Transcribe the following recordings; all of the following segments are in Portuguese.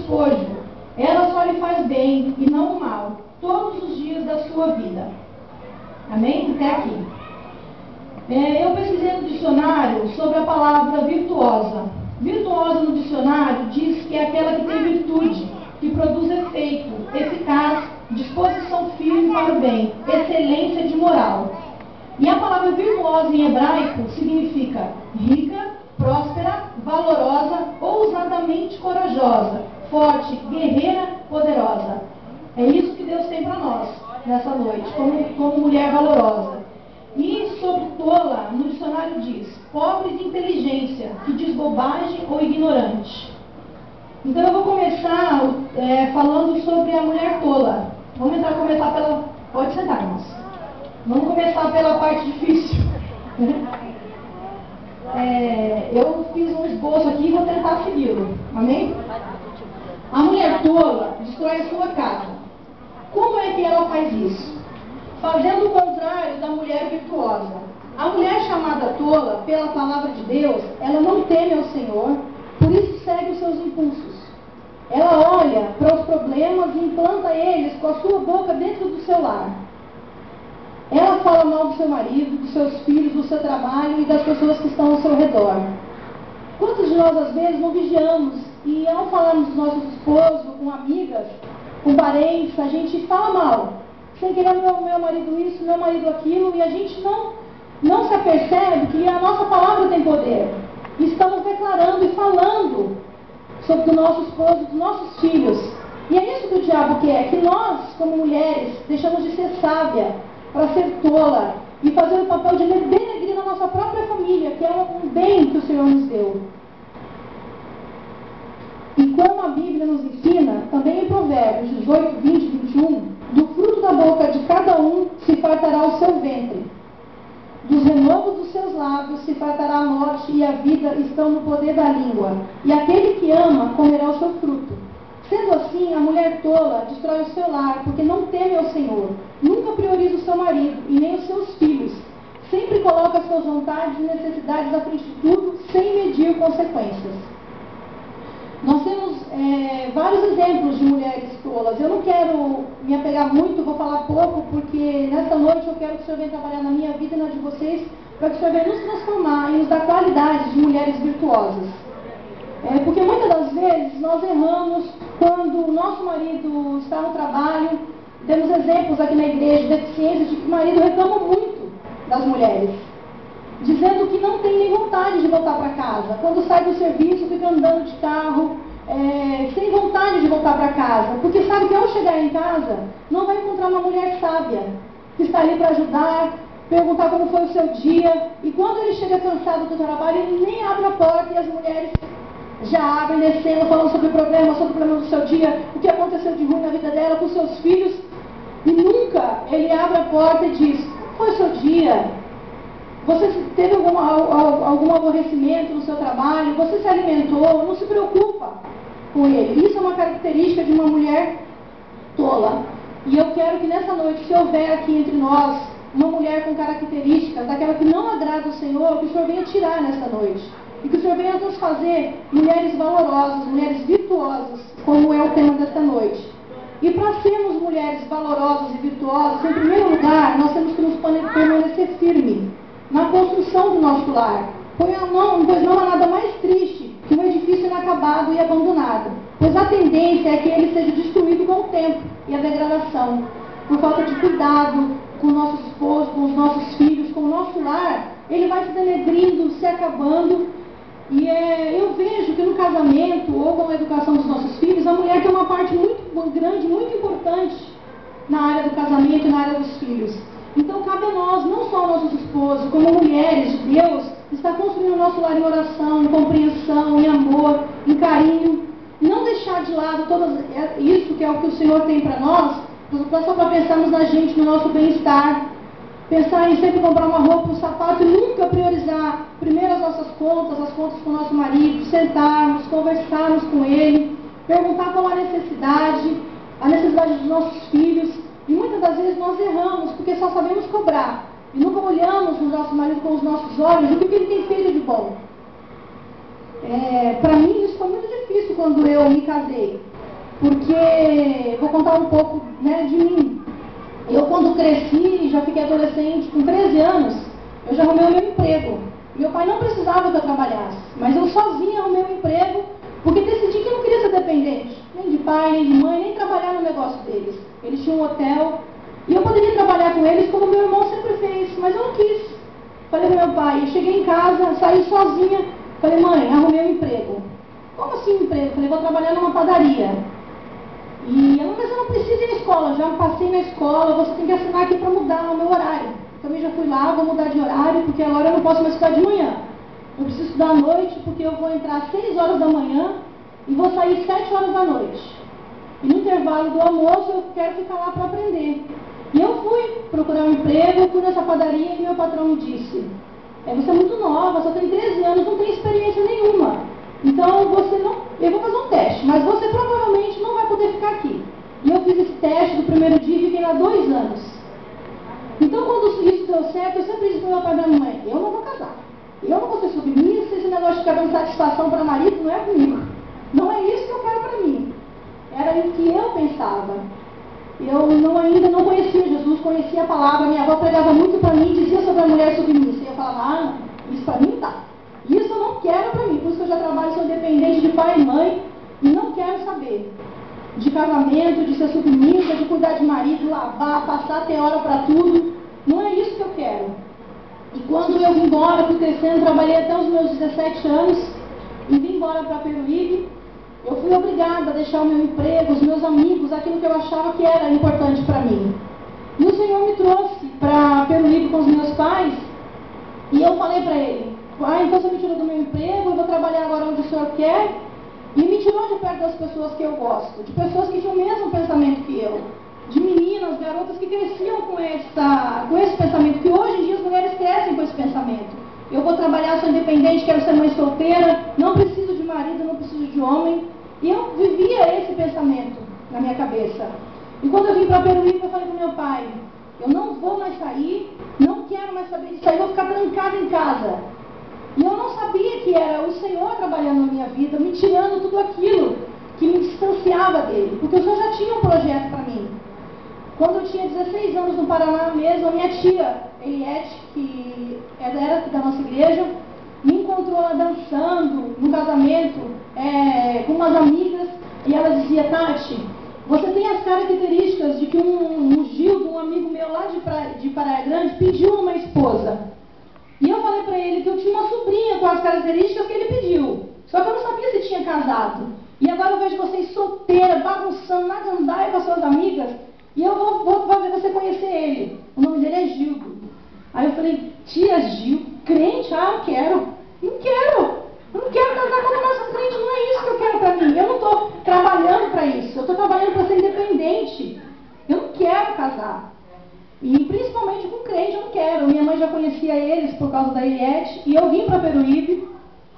despojo. Ela só lhe faz bem e não o mal, todos os dias da sua vida. Amém? Até aqui. Eu pesquisei no dicionário sobre a palavra virtuosa. Virtuosa no dicionário diz que é aquela que tem virtude, que produz efeito, eficaz, disposição firme para o bem, excelência de moral. E a palavra virtuosa em hebraico significa rica, próspera, valorosa, ousadamente corajosa, forte, guerreira, poderosa. É isso que Deus tem para nós nessa noite, como mulher valorosa. E sobre tola, no dicionário diz, pobre de inteligência, que diz bobagem ou ignorante. Então eu vou começar falando sobre a mulher tola. Vamos começar pela... Pode sentar, irmãos. Vamos começar pela parte difícil. Eu fiz um esboço aqui e vou tentar segui-lo. Amém? A mulher tola destrói a sua casa. Como é que ela faz isso? Fazendo o contrário da mulher virtuosa. A mulher chamada tola, pela palavra de Deus, ela não teme ao Senhor, por isso segue os seus impulsos. Ela olha para os problemas e implanta eles com a sua boca dentro do seu lar. Ela fala mal do seu marido, dos seus filhos, do seu trabalho e das pessoas que estão ao seu redor. Quantos de nós, às vezes, não vigiamos e, ao falarmos do nosso esposo, com amigas, com parentes, a gente fala mal. Sem querer, meu marido isso, meu marido aquilo, e a gente não se apercebe que a nossa palavra tem poder. E estamos declarando e falando sobre o nosso esposo, dos nossos filhos. E é isso que o diabo quer, que nós, como mulheres, deixamos de ser sábia para ser tola e fazer o papel de denegrir na nossa própria família, que é um bem que o Senhor nos deu. E como a Bíblia nos ensina, também em Provérbios 18, 20 e 21, do fruto da boca de cada um se fartará o seu ventre. Dos renovos dos seus lábios se fartará a morte e a vida estão no poder da língua. E aquele que ama comerá o seu fruto. Sendo assim, a mulher tola destrói o seu lar, porque não teme ao Senhor. Nunca prioriza o seu marido e nem os seus filhos. Sempre coloca as suas vontades e necessidades à frente de tudo, sem medir consequências. Nós temos vários exemplos de mulheres tolas. Eu não quero me apegar muito, vou falar pouco, porque nessa noite eu quero que o Senhor venha trabalhar na minha vida e na de vocês, para que o Senhor venha nos transformar e nos dar qualidades de mulheres virtuosas. Porque muitas das vezes nós erramos quando o nosso marido está no trabalho. Temos exemplos aqui na igreja de deficiências de que o marido reclama muito das mulheres, dizendo que não tem nem vontade de voltar para casa. Quando sai do serviço, fica andando de carro, sem vontade de voltar para casa, porque sabe que ao chegar em casa, não vai encontrar uma mulher sábia, que está ali para ajudar, perguntar como foi o seu dia, e quando ele chega cansado do trabalho, ele nem abre a porta e as mulheres já abrem, descendo, falando sobre o problema do seu dia, o que aconteceu de ruim na vida dela, com seus filhos, e nunca ele abre a porta e diz, como foi o seu dia? Você teve algum aborrecimento no seu trabalho? Você se alimentou? Não se preocupa com ele. Isso é uma característica de uma mulher tola. E eu quero que nessa noite, se houver aqui entre nós uma mulher com características daquela que não agrada o Senhor, que o Senhor venha tirar nessa noite. E que o Senhor venha nos fazer mulheres valorosas, mulheres virtuosas, como é o tema desta noite. E para sermos mulheres valorosas e virtuosas, em primeiro lugar, nós temos que nos permanecer firmes na construção do nosso lar. Pois não há nada mais triste que um edifício inacabado e abandonado, pois a tendência é que ele seja destruído com o tempo e a degradação, por falta de cuidado com o nosso esposo, com os nossos filhos, com o nosso lar. Ele vai se denegrindo, se acabando. E eu vejo que no casamento ou com a educação dos nossos filhos, a mulher tem uma parte muito grande, muito importante na área do casamento e na área dos filhos. Então cabe a nós, não só aos nossos esposos, como mulheres de Deus, estar construindo o nosso lar em oração, em compreensão, em amor, em carinho. Não deixar de lado tudo isso que é o que o Senhor tem para nós, só para pensarmos na gente, no nosso bem-estar. Pensar em sempre comprar uma roupa, um sapato e nunca priorizar primeiro as nossas contas, as contas com o nosso marido, sentarmos, conversarmos com ele, perguntar qual a necessidade dos nossos filhos. E muitas das vezes nós erramos, porque só sabemos cobrar. E nunca olhamos no nosso marido com os nossos olhos o que ele tem feito de bom. Para mim isso foi muito difícil quando eu me casei. porque vou contar um pouco, né, de mim. Eu, quando cresci, já fiquei adolescente, com 13 anos, eu já arrumei o meu emprego. Meu pai não precisava que eu trabalhasse, mas eu sozinha arrumei um emprego, porque decidi que eu não queria ser dependente, nem de pai, nem de mãe, nem trabalhar no negócio deles. Eles tinham um hotel, e eu poderia trabalhar com eles como meu irmão sempre fez, mas eu não quis. Falei pro meu pai, eu cheguei em casa, saí sozinha, falei, mãe, arrumei um emprego. Como assim um emprego? Falei, vou trabalhar numa padaria. E ela, mas eu não preciso ir na escola, já passei na escola, você tem que assinar aqui para mudar o meu horário. Também já fui lá, vou mudar de horário, porque agora eu não posso mais estudar de manhã. Eu preciso estudar à noite, porque eu vou entrar às 6 horas da manhã e vou sair às 7 horas da noite. E no intervalo do almoço eu quero ficar lá para aprender. E eu fui procurar um emprego, fui nessa padaria e meu patrão me disse, você é muito nova, só tem 13 anos, não tem experiência nenhuma. Então você não, eu vou fazer um teste, mas você provavelmente não vai poder ficar aqui. E eu fiz esse teste do primeiro dia e fiquei lá 2 anos. Então quando isso deu certo, eu sempre disse para o meu pai e minha mãe, eu não vou casar. Eu não vou ser submissa, esse negócio de ficar dando satisfação para marido não é comigo. Não é isso que eu quero para mim. Era o que eu pensava. Eu ainda não conhecia Jesus, conhecia a palavra. Minha avó pregava muito para mim, dizia sobre a mulher submissa. E eu falava, isso para mim tá. Isso eu não quero para mim, por isso que eu já trabalho, sou independente de pai e mãe, e não quero saber de casamento, de ser submissa, de cuidar de marido, lavar, passar, ter hora para tudo. Não é isso que eu quero. E quando eu vim embora, fui crescendo, trabalhei até os meus 17 anos, e vim embora para Peruíbe, eu fui obrigada a deixar o meu emprego, os meus amigos, aquilo que eu achava que era importante para mim. E o Senhor me trouxe para Peruíbe com os meus pais, e eu falei para ele, então você me tirou do meu emprego, eu vou trabalhar agora onde o Senhor quer, e me tirou de perto das pessoas que eu gosto, de pessoas que tinham o mesmo pensamento que eu, de meninas, garotas que cresciam com esse pensamento, que hoje em dia as mulheres crescem com esse pensamento. Eu vou trabalhar, sou independente, quero ser mãe solteira, não preciso de marido, não preciso de homem. E eu vivia esse pensamento na minha cabeça. E quando eu vim para Peruíbe, eu falei para meu pai, eu não vou mais sair, não quero mais saber disso aí, vou ficar trancada em casa. E eu não sabia que era o Senhor trabalhando na minha vida, me tirando tudo aquilo que me distanciava dele. Porque o Senhor já tinha um projeto para mim. Quando eu tinha 16 anos no Paraná mesmo, a minha tia, Eliette, que era da nossa igreja, me encontrou lá dançando, no casamento, com umas amigas, e ela dizia, Tati, você tem as características de que um Gildo, um amigo meu lá de Praia Grande, pediu uma esposa. E eu falei para ele que eu tinha uma sobrinha com as características que ele pediu. Só que eu não sabia se tinha casado. E agora eu vejo vocês solteiras, bagunçando na gandaia com as suas amigas, e eu vou fazer você conhecer ele. O nome dele é Gildo. Aí eu falei, tia Gil, crente? Ah, eu quero. Não quero. Eu não quero casar com a nossa crente, não é isso que eu quero para mim. Eu não estou trabalhando para isso. Eu estou trabalhando para ser independente. Eu não quero casar. E principalmente com crente eu não quero. Minha mãe já conhecia eles por causa da Eliette. E eu vim para Peruíbe.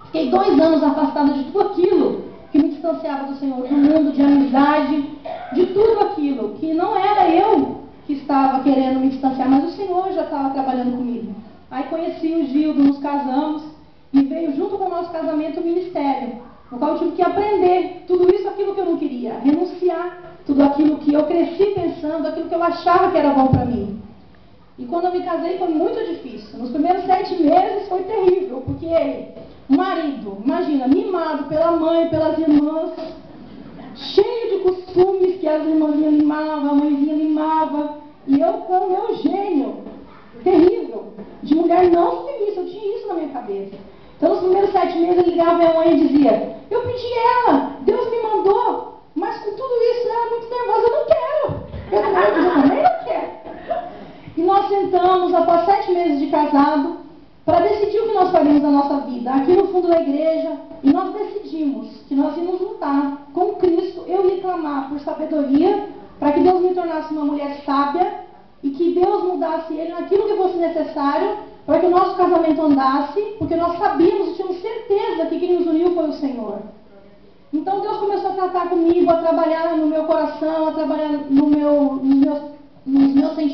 Fiquei 2 anos afastada de tudo aquilo que me distanciava do Senhor, do mundo, de amizade, de tudo aquilo. Que não era eu que estava querendo me distanciar, mas o Senhor já estava trabalhando comigo. Aí conheci o Gildo, nos casamos. E veio junto com o nosso casamento o ministério, no qual eu tive que aprender tudo isso, aquilo que eu não queria, renunciar tudo aquilo que eu cresci pensando, aquilo que eu achava que era bom para mim. E quando eu me casei foi muito difícil. Nos primeiros 7 meses foi terrível, porque o marido, imagina, mimado pela mãe, pelas irmãs, cheio de costumes que as irmãzinhas limavam, a mãezinha limava, e eu com o meu gênio terrível, de mulher não submissa, eu tinha isso na minha cabeça. Então, nos primeiros 7 meses, ele ligava minha mãe e dizia, eu pedi ela, Deus me mandou, mas com tudo isso, ela é muito nervosa, eu não quero. Eu também não quero. E nós sentamos, após 7 meses de casado, para decidir o que nós faríamos na nossa vida, aqui no fundo da igreja, e nós decidimos que nós íamos lutar com Cristo, eu ia clamar por sabedoria, para que Deus me tornasse uma mulher sábia, e que Deus mudasse ele naquilo que fosse necessário, para que o nosso casamento andasse, porque nós sabíamos e tínhamos certeza que quem nos uniu foi o Senhor. Então Deus começou a tratar comigo, a trabalhar no meu coração, a trabalhar nos meus sentimentos.